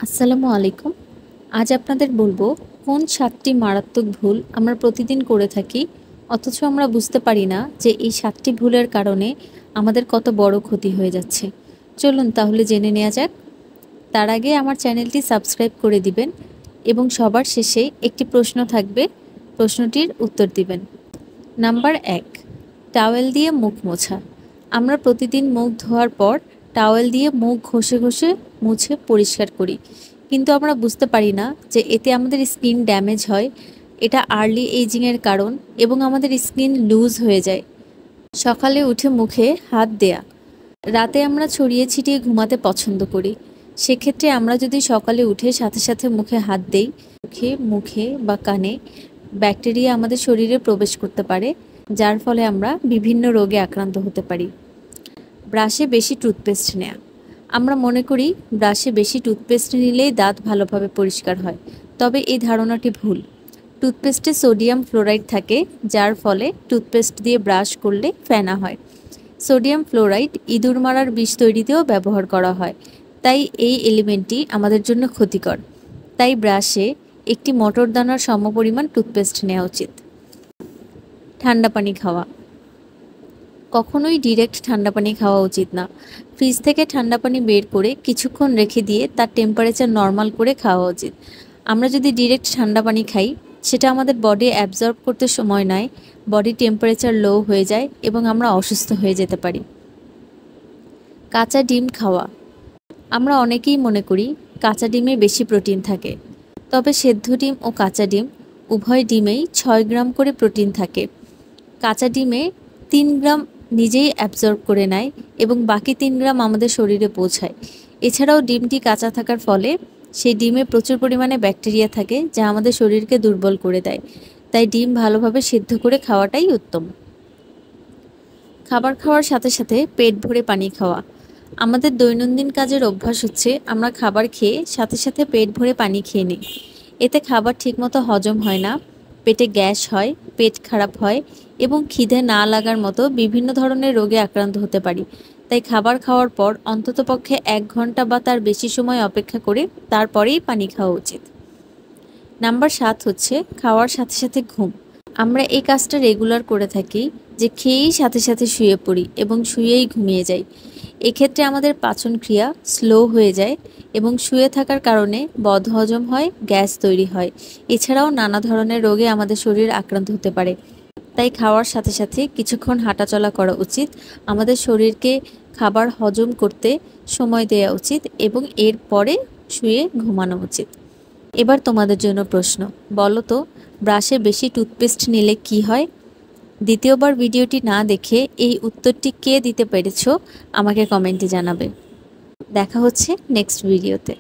আসসালামু আলাইকুম। আজ আপনাদের বলবো কোন ৭টি মারাত্মক ভুল আমরা প্রতিদিন করে থাকি অথচ আমরা বুঝতে পারি না যে এই ৭টি ভুলের কারণে আমাদের কত বড় ক্ষতি হয়ে যাচ্ছে। চলুন তাহলে জেনে নেওয়া যাক। তার আগে আমার চ্যানেলটি সাবস্ক্রাইব করে দিবেন এবং সবার শেষে একটি প্রশ্ন থাকবে, প্রশ্নটির উত্তর দিবেন। নাম্বার ১, টাওয়েল দিয়ে মুখ মোছা। আমরা প্রতিদিন মুখ ধোয়ার পর টাওয়েল দিয়ে মুখ ঘষে ঘষে মুছে পরিষ্কার করি, কিন্তু আমরা বুঝতে পারি না যে এতে আমাদের স্কিন ড্যামেজ হয়। এটা আর্লি এইজিংয়ের কারণ এবং আমাদের স্কিন লুজ হয়ে যায়। সকালে উঠে মুখে হাত দেয়া। রাতে আমরা ছড়িয়ে ছিটিয়ে ঘুমাতে পছন্দ করি, সেক্ষেত্রে আমরা যদি সকালে উঠে সাথে সাথে মুখে হাত দেই, মুখে বা কানে ব্যাকটেরিয়া আমাদের শরীরে প্রবেশ করতে পারে, যার ফলে আমরা বিভিন্ন রোগে আক্রান্ত হতে পারি। ব্রাশে বেশি টুথপেস্ট নেওয়া। আমরা মনে করি ব্রাশে বেশি টুথপেস্ট নিলেই দাঁত ভালোভাবে পরিষ্কার হয়, তবে এই ধারণাটি ভুল। টুথপেস্টে সোডিয়াম ফ্লোরাইড থাকে, যার ফলে টুথপেস্ট দিয়ে ব্রাশ করলে ফেনা হয়। সোডিয়াম ফ্লোরাইড ইঁদুর মারার বিষ তৈরিতেও ব্যবহার করা হয়, তাই এই এলিমেন্টটি আমাদের জন্য ক্ষতিকর। তাই ব্রাশে একটি মটর দানার সমপরিমাণ টুথপেস্ট নেওয়া উচিত। ঠান্ডা পানি খাওয়া। কখনোই ডিরেক্ট ঠান্ডা পানি খাওয়া উচিত না। ফ্রিজ থেকে ঠান্ডা পানি বের করে কিছুক্ষণ রেখে দিয়ে তার টেম্পারেচার নর্মাল করে খাওয়া উচিত। আমরা যদি ডিরেক্ট ঠান্ডা পানি খাই, সেটা আমাদের বডি অ্যাবজর্ব করতে সময় নেয়, বডি টেম্পারেচার লো হয়ে যায় এবং আমরা অসুস্থ হয়ে যেতে পারি। কাঁচা ডিম খাওয়া। আমরা অনেকেই মনে করি কাঁচা ডিমে বেশি প্রোটিন থাকে, তবে সেদ্ধ ডিম ও কাঁচা ডিম উভয় ডিমেই ৬ গ্রাম করে প্রোটিন থাকে। কাঁচা ডিমে ৩ গ্রাম নিজেই অ্যাবজর্ব করে নেয় এবং বাকি ৩ গ্রাম আমাদের শরীরে পৌঁছায়। এছাড়াও ডিমটি কাঁচা থাকার ফলে সেই ডিমে প্রচুর পরিমাণে ব্যাকটেরিয়া থাকে, যা আমাদের শরীরকে দুর্বল করে দেয়। তাই ডিম ভালোভাবে সিদ্ধ করে খাওয়াটাই উত্তম। খাবার খাওয়ার সাথে সাথে পেট ভরে পানি খাওয়া। আমাদের দৈনন্দিন কাজের অভ্যাস হচ্ছে আমরা খাবার খেয়ে সাথে সাথে পেট ভরে পানি খেয়ে নিই। এতে খাবার ঠিকমতো হজম হয় না, পেটে গ্যাস হয়, পেট খারাপ হয় এবং খিদে না লাগার মতো বিভিন্ন ধরনের রোগে আক্রান্ত হতে পারি। তাই খাবার খাওয়ার পর অন্ততপক্ষে ১ ঘন্টা বা তার বেশি সময় অপেক্ষা করে তারপরেই পানি খাওয়া উচিত। নাম্বার ৭ হচ্ছে খাওয়ার সাথে সাথে ঘুম। আমরা এই কাজটা রেগুলার করে থাকি যে খেয়েই সাথে সাথে শুয়ে পড়ি এবং শুয়েই ঘুমিয়ে যাই। এক্ষেত্রে আমাদের পাচন ক্রিয়া স্লো হয়ে যায় এবং শুয়ে থাকার কারণে বদহজম হয়, গ্যাস তৈরি হয়। এছাড়াও নানা ধরনের রোগে আমাদের শরীর আক্রান্ত হতে পারে। তাই খাওয়ার সাথে সাথে কিছুক্ষণ হাঁটাচলা করা উচিত। আমাদের শরীরকে খাবার হজম করতে সময় দেওয়া উচিত এবং এরপরে শুয়ে ঘুমানো উচিত। এবার তোমাদের জন্য প্রশ্ন, বলো তো ব্রাশে বেশি টুথপেস্ট নিলে কি হয়? দ্বিতীয়বার ভিডিওটি না দেখে এই উত্তরটি কে দিতে পেরেছো আমাকে কমেন্টে জানাবে। দেখা হচ্ছে নেক্সট ভিডিওতে।